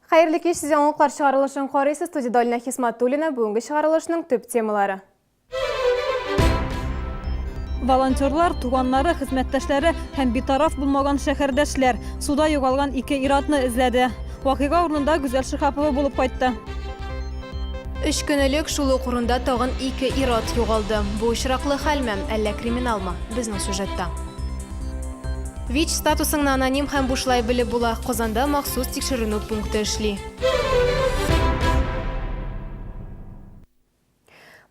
Hayırlı kеш sizden oğullar шығарылышын қорейсіз студияда Ольна Хисматуллина бүгінгі шығарылышының төп темалары. Волонтерлар, туганнары, хезмәттәшләре һәм битараф булмаган шәһәрдәшләр суда югалган 2 иратны эзләде. Вакыйга урынында Гүзәл Шихапова булып кайтты. 3 көнлек шул ук урында тагын 2 ират югалды. Бу очраклы хәлме, әллә криминалмы? Безнең сюжетта. ВИЧ статусыңны аноним һәм бушлай белеп була. Казанда махсус тикшеренү пункты эшли.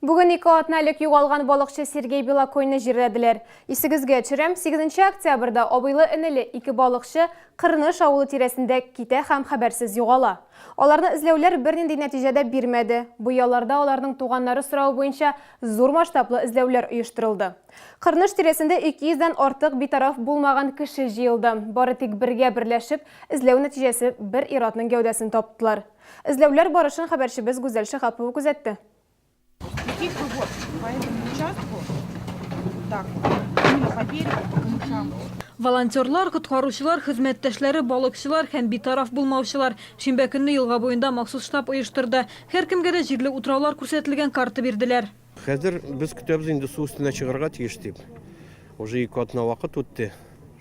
Бүген 2 атналык югалган балыкчы Сергей Белокойны җирләделәр. Исегезгә төшерәм, 8 октябрьдә абыйлы энеле 2 балыкчы Кырныш авылы тирәсендә китә һәм хәбәрсез югала. Аларны эзләүләр бернинди нәтиҗәдә бирмәде. Бу ялларда аларның туганнары сорау буенча зур масштаблы эзләүләр оештырылды. Кырныш тирәсендә 200-дән артык битараф булмаган кеше җыелды. Бары тик бергә берләшеп, эзләү нәтиҗәсе бер иратның гәүдәсен таптылар. Эзләүләр барышын хәбәрчебез Гүзәл Шихапова күзәтте. Тихо, вот, по этому участку, так, именно по берегу, по камышам. Волонтерлар, коткаручылар, хезмәттәшләре, балыкчылар һәм битараф булмаучылар шимбә көнне елга буенда махсус штаб оештырды. Һәркемгә дә җирле утраулар күрсәтелгән карта бирделәр. Хәзер без көтәбез инде су өстенә чыгарга тиеш дип. Уже 2 атна вакыт үтте.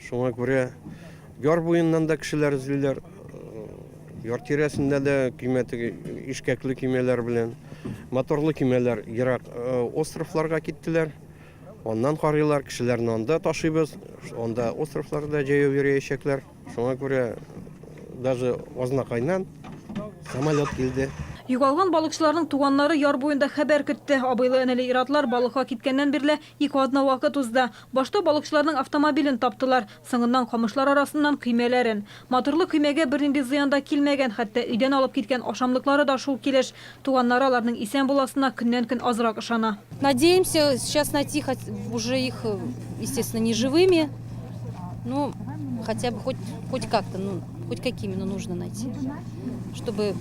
Шуңа күрә яр буеннан да кешеләр эзлиләр. Яр тирәсендә дә кыйммәтле ишкәкле кимәләр белән, моторлы кимәләр ерак островларга киттеләр. Оннан карыйлар, кешеләрне анда ташыйбыз. Онда островларда җәяү йөрәячәкләр. Шуңа күрә даже Азнакайнан самолет килде. Югалган балыкчыларның туганнары яр буенда хәбәр көтте. Абыйлы энеле иратлар балыкка киткәннән бирле 2 атна вакыт узды. Башта балыкчыларның автомобилен таптылар, соңыннан камышлар арасыннан көймәләрен. Моторлы көймәгә бернинди зыянда килмәгән, хәтта өйдән алып киткән ашамлыклары да шул килеш. Туганнары аларның исән буласына көннән-көн азрак ышана. Надеемся сейчас найти уже их, естественно, не живыми, но хотя бы хоть как-то, ну, хоть какими, но нужно найти, чтобы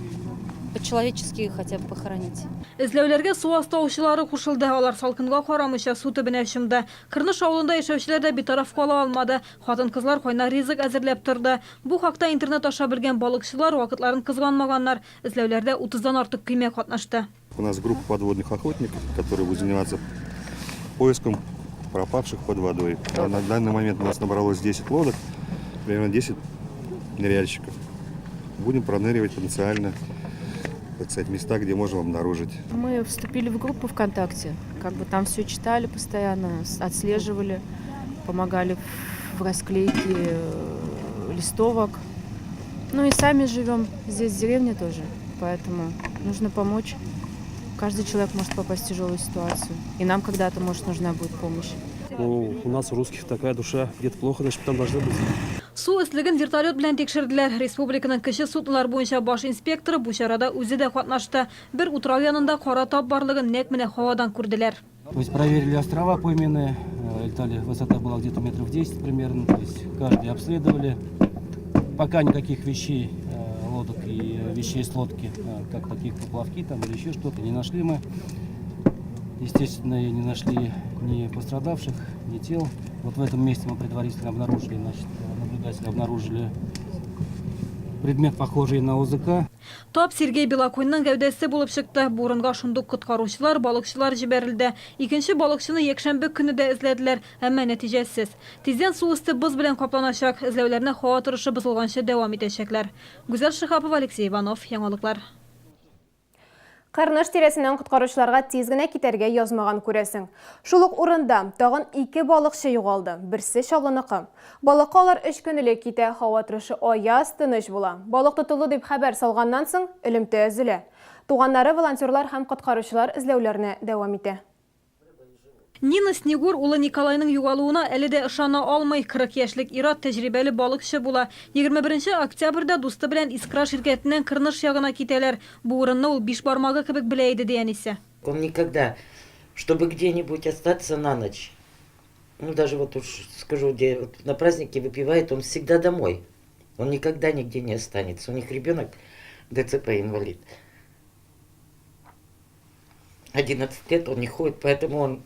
по-человечески хотя бы похоронить. Эзләүләргә су астаучылары кушылды. Алар салкынга карамыйча су төбенә чумды. Кырныш авылында яшәүчеләр дә битараф кала алмады. Хатын-кызлар кайнар ризык әзерләп торды. Бу хакта интернет аша белгән балыкчылар вакытларын кызганмаганнар. Эзләүләрдә 30-дан артык көймә катнашты. У нас группа подводных охотников, которые будут заниматься поиском пропавших под водой. На данный момент у нас набралось 10 лодок, примерно 10 ныряльщиков. Будем проныривать потенциально, так сказать, места, где можем обнаружить. Мы вступили в группу ВКонтакте, как бы там все читали постоянно, отслеживали, помогали в расклейке листовок. Ну и сами живем здесь, в деревне тоже, поэтому нужно помочь. Каждый человек может попасть в тяжелую ситуацию, и нам когда-то, может, нужна будет помощь. Ну, у нас, у русских, такая душа, где-то плохо, значит, там должны быть. Су өслеген вертолет белән тикшерделәр. Республиканың кеше судлар буенча баш инспекторы бу чарада үзе дә катнашты. Бер утрау янында кара тап барлыгын нәкъ менә һавадан күрделәр. То есть проверили острова пойменные, летали, высота была где-то метров 10 примерно, то есть каждый обследовали. Пока никаких вещей, лодок и вещей с лодки, как таких поплавки там или еще что-то, не нашли мы. Естественно, не нашли ни пострадавших, ни тел. Вот в этом месте мы предварительно обнаружили, значит, наблюдатели обнаружили предмет, похожий на ОЗК. Тап Сергей Белокойның гәүдәсе булып чыкты. Бурынга шундук коткаручылар, балыкчылар җибәрелде. Икенче балыкчыны якшәмбе көне дә эзләделәр, әмма нәтиҗәсез. Тиздән су өсте боз белән капланачак. Эзләүләрне һава торышы бозылганчы дәвам итәчәкләр. Гүзәл Шихапова, Алексей Иванов, Яңалыклар. Кырныш тирәсеннән коткаручыларга тиз генә китәргә язмаган күрәсең. Шул ук урында тагын 2 балыкчы югалды. Берсе Чаллыныкы. Балыкка алар 3 көнлек китә, һава торышы аяз, тыныч була. Балык тотылды дип хәбәр салганнан соң элемтә өзелә. Туганнары, волонтерлар һәм коткаручылар эзләүләрне дәвам итә. Нина Снегур улы Николайның югалуына әле дә ышана алмый. 40 яшьлек ират тәҗрибәле балыкчы була. 21 октябрьдә дусты белән Искра ширкәтеннән Кырныш ягына китәләр. Бу урынны ул 5 бармагы кебек белә иде диянисе. Он никогда, чтобы где-нибудь остаться на ночь, ну даже вот уж скажу, где вот на празднике выпивает, он всегда домой. Он никогда нигде не останется. У них ребенок ДЦП инвалид. 11 лет он не ходит, поэтому он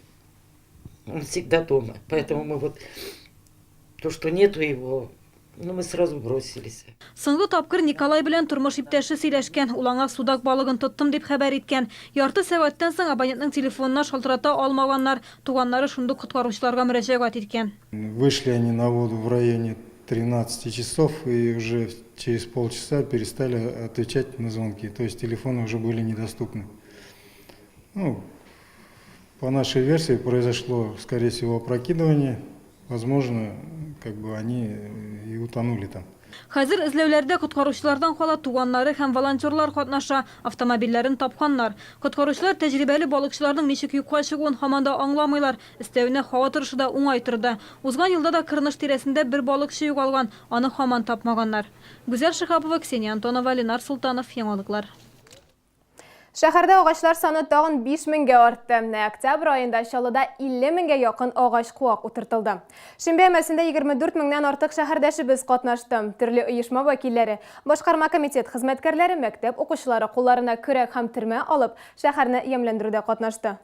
всегда дома. Поэтому мы вот, то, что нету его, Ну, мы сразу бросились. Соңгы тапкыр Николай белән тормыш иптәше сөйләшкән, улаңа судак балыгын тоттым дип хәбәр иткән. Ярты сәгатьтән соң абонентның телефонына шалтырата алмаганнар, туганнары шундук коткаручыларга мөрәҗәгать иткән. Вышли они на воду в районе 13 часов и уже через полчаса перестали отвечать на звонки. То есть телефоны уже были недоступны. Ну, по нашей версии произошло, скорее всего, опрокидывание. Возможно, как бы они и утонули там. Хәзер эзләүләрдә коткаручылардан кала туганнары һәм волонтерлар катнаша, автомобильләрен тапканнар. Коткаручылар тәҗрибәле балыкчыларның ничек юкка чыгуын һаман да аңламыйлар. Өстәвенә һава торышы да уңай торды. Узган елда да Кырныш тирәсендә бер балыкчы югалган, аны һаман тапмаганнар. Гүзәл Шихапова, Ксения Антонова, Ленар Султанов, Яңалыклар. Шәһәрдә агачлар саны тагын 5000-гә артты. Октябрь айында Чаллыда 50 000-гә якын агач куак утыртылды. Шимбә мәсендә 24 000-нән артык шәһәрдәшебез катнашты. Төрле оешма вәкилләре, башкарма комитет хезмәткәрләре, мәктәп укучылары кулларына көрәк һәм төрмә алып, шәһәрне ямьләндерүдә катнашты.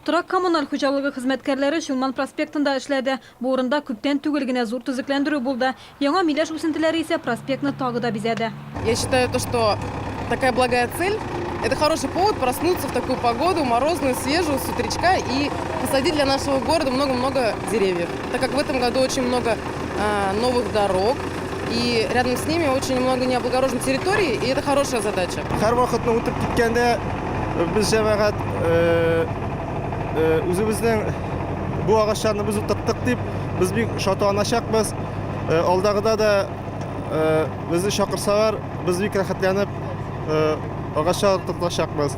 Торак коммуналь хуҗалыгы хезмәткәрләре Шулман проспектында эшләде. Бу урында күптән түгел генә зур төзекләндерү булды. Яңа миләш үсентеләре исә проспектны тагы да бизәде. Я считаю, что такая благая цель – это хороший повод проснуться в такую погоду, морозную, свежую, с утречка и посадить для нашего города много-много деревьев. Так как в этом году очень много новых дорог, и рядом с ними очень много необлагороженной территории, и это хорошая задача. Һәр вакытны утырып киткәндә без җәмәгать үзебезнең бу агачларны без утырттык дип без бик шатланачакбыз. Алдагыда да безне чакырсалар, без бик рәхәтләнеп агачлар утыртачакбыз.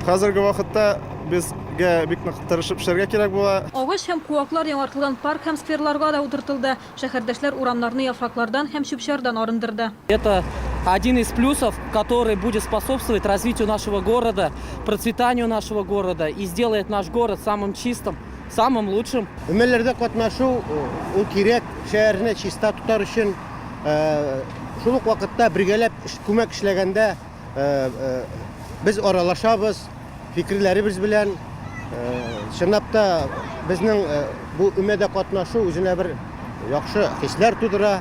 Хәзерге вакытта безгә бик нык тырышып эшләргә кирәк була. Агач һәм куаклар яңартылган парк һәм скверларга да утыртылды. Шәһәрдәшләр урамнарны яфраклардан һәм чүп-чардан арындырды. Это один из плюсов, который будет способствовать развитию нашего города, процветанию нашего города и сделает наш город самым чистым, самым лучшим. Өмәлләрдә катнашу ул кирәк, шәһәрне чиста тотар өчен. Шул ук вакытта бергәләп күмәк эшләгәндә без аралашабыз, фикерләребез белән. Чынлап та безнең бу өмәдә катнашу үзенә бер яхшы хисләр тудыра,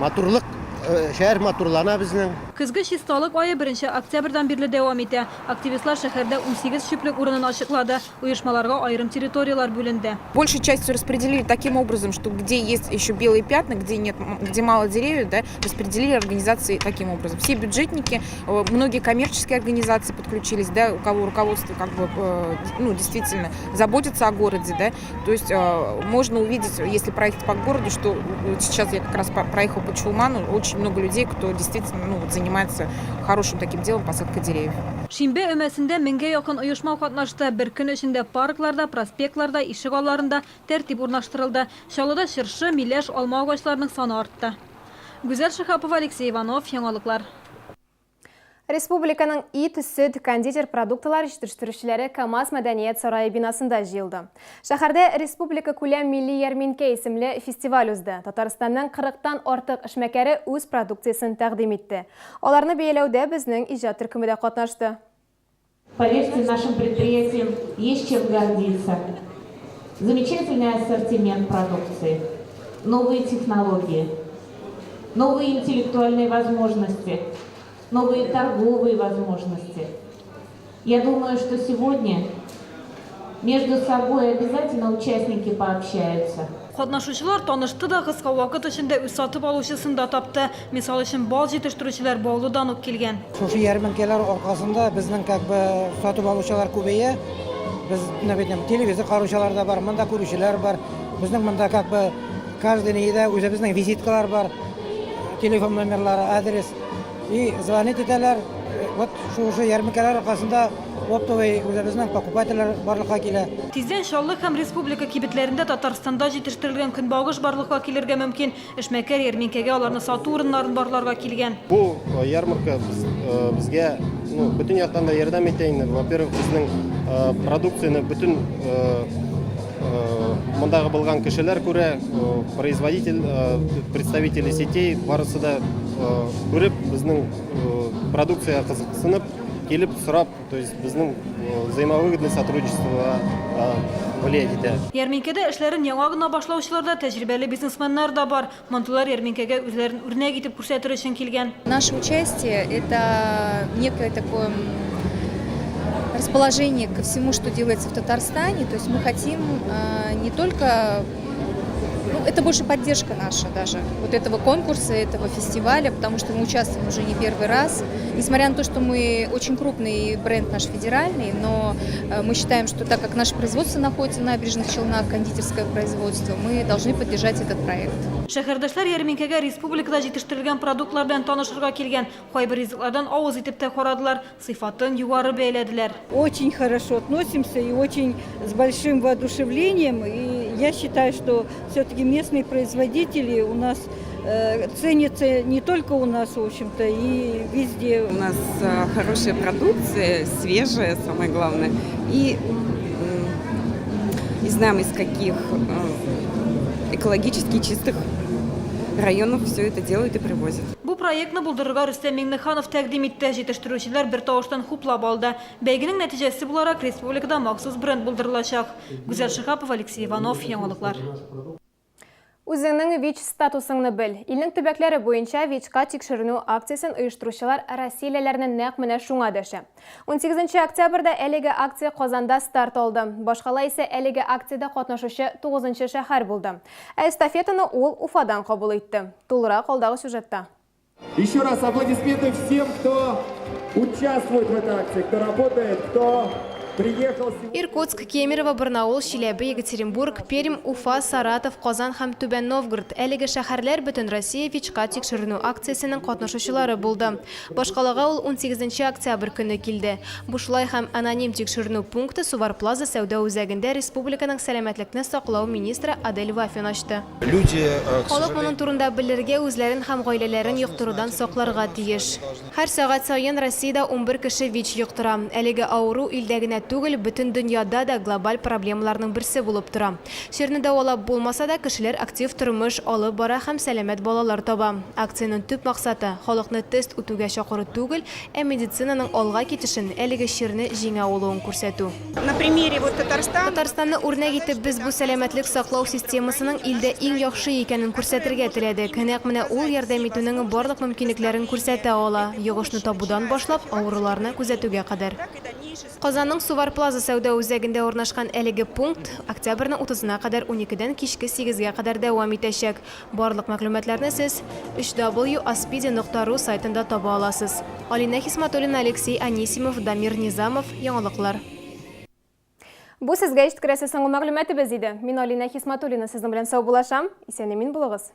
матурлык, шәһәр матурлана безнең. Көзге чисталык айы 1 октябрьдан бирле дәвам итә. Активистлар шәһәрдә 18 чүплек урынын ачыклады. Уешмаларга айрым территориялар бүленде. Большей частью распределили таким образом, что где есть еще белые пятна, где мало деревьев, да, распределили организации таким образом. Все бюджетники, многие коммерческие организации подключились, да, у кого руководство как бы, действительно заботится о городе, да. То есть можно увидеть, если проехать по городу, что сейчас я как раз проехал по Чулману, очень много людей, кто действительно занимается хорошим таким делом, посадкой деревьев. Шимбә өмәсендә 1000-гә якын оешма катнашты. Бер көн эчендә паркларда, проспектларда, ишек алларында тәртип урнаштырылды. Чаллыда чыршы, миләш, алма агачларының саны артты. Гүзәл Шихапова, Алексей Иванов, Яңалыклар. Республиканың ит, сөт, кондитер продуктлар җитештерүчеләре КамАЗ мәдәният сарайы бинасында җыелды. Шәһәрдә республика күләм милли ярминкә исемле фестиваль узды. Татарстанның 40-тан артык эшмәкәре үз продукциясын тәкъдим итте. Аларны бәяләүдә безнең иҗат төркеме дә катнашты. Поверьте, нашим предприятиям есть чем гордиться. Замечательный ассортимент продукции, новые технологии, новые интеллектуальные возможности, новые торговые возможности. Я думаю, что сегодня между собой обязательно участники пообщаются. Катнашучылар танышты да кыска вакыт эчендә үз сатып алучысын да тапты. Мисал өчен бал җитештерүчеләр Баулыдан ук килгән. Шушы ярминкәләр аркасында безнең как бы сатып алучылар күбәя. Без телевизор караучылар да бар, монда күрүчеләр бар. Безнең монда как бы каждый нидә үзебезнең визиткалар бар, телефон номерлары, адрес. И звонить итәләр. Вот шушы ярминкәләр аркасында оптовый үзебезнең покупательләр барлыкка килә. Тиздән Чаллы һәм республика кибетләрендә Татарстанда җитештерелгән көнбагыш барлыкка килергә мөмкин. Эшмәкәр ярминкәгә аларны сату урыннарын барларга килгән. Бу ярмарка безгә бөтен яктан да ярдәм итә инде. Во-первых, безнең продукцияны бөтен мондагы булган кешеләр күрә, производитель, представители сетей барысы да күреп, безнең продукция кызыксынып, келіп сұрап, то есть біздің взаимовыгодное сотрудничество влиять етеді. Ярминкеде эшләрен яңа гына башлаучылар да, тәҗрибәле бизнесменнар да бар. Монтулар ярминкәгә үзләрен үрнәк итеп күрсәтер өчен килгән. Наше участие – это некое такое расположение ко всему, что делается в Татарстане. То есть мы хотим не только... это больше поддержка наша даже, вот этого конкурса, этого фестиваля, потому что мы участвуем уже не первый раз. Несмотря на то, что мы очень крупный бренд наш федеральный, но мы считаем, что так как наше производство находится на Набережных Челнах, кондитерское производство, мы должны поддержать этот проект. Шәһәрдәшләр ярминкәгә республикада җитештерелгән продуктлар белән танышырга килгән. Кайбер ризыклардан авыз итеп тә карадылар, сыйфатын югары бәяләделәр. Очень хорошо относимся и очень с большим воодушевлением. И я считаю, что все-таки местные производители у нас ценятся не только у нас, в общем-то, и везде. У нас хорошая продукция, свежая, самое главное. И не знаем, из каких экологически чистых районов все это делают и привозят. Бу проектны булдырырга Рөстәм Миңнеханов тәкъдим итте. Җитештерүчеләр бер тавыштан хуплап алды. Бәйгенең нәтиҗәсе буларак республикада махсус бренд булдырылачак. Гүзәл Шихапов, Алексей Иванов, яңалыклар. Үзеңнең ВИЧ статусыңны бел. Илнең төбәкләре буенча ВИЧ-ка тикшеренү акциясын оештыручылар Россиялеләрнең нәкъ менә шуңа дәшә. 18 октябрьдә әлеге акция Казанда старт алды. Башкала исә әлеге акциядә катнашучы 9-нчы шәһәр булды. Эстафетаны ул Уфадан кабул итте. Тулырак алдагы сюжетта. Еще раз аплодисменты всем, кто участвует в этой акции, кто работает, кто приехал. Иркутск, Кемерово, Барнаул, Чиләбе, Екатеринбург, Пермь, Уфа, Саратов, Казан һәм Түбән Новгород әлеге шәһәрләр бөтен Россия ВИЧ-ка тикшеренү акциясының катнашучылары булды. Башкалага ул 18 октябрь көне килде. Бушлай һәм аноним тикшеренү пункты Сувар Плаза сәүдә үзәгендә республиканың сәламәтлекне саклау министры Адель Вафин ачты. Халык моның турында белергә, үзләрен һәм гаиләләрен йоктырудан сакларга тиеш. Һәр сәгать саен Россиядә 11 кеше ВИЧ йоктыра. Әлеге авыру илдә генә түгел, бөтен дөньяда да глобаль проблемаларның берсе булып тора. Ширне дәвалап булмаса да, кешеләр актив тормыш алып бара һәм сәламәт балалар таба. Акциянең төп максаты халыкны тест үтүгә чакыру түгел, ә медицинаның алга китешен, әлеге ширне җиңә алуын күрсәтү. На примере вот Татарстанны үрнәк итеп без бу сәламәтлек саклау системасының илдә иң яхшы икәнен күрсәтергә теләдек. Нәкъ менә ул ярдәм итүнең барлык мөмкинлекләрен күрсәтә ала, йогышны табудан башлап авыруларны күзәтүгә кадәр. Казанның Сувар Плаза сәүдә үзәгендә урнашкан әлеге пункт октябрьнең 30-на кадәр 12-дән кичке 8-гә кадәр дәвам итәчәк. Барлык мәгълүматларны сез www.aspidi.ru сайтында таба аласыз. Алина Хисматуллина, Алексей Анисимов, Дамир Низамов, яңалыклар. Бу сезгә ишеткерәсе соңгы мәгълүматыбыз иде. Мин Алина Хисматуллина сезнең белән сау булашам. Исән-имин булыгыз.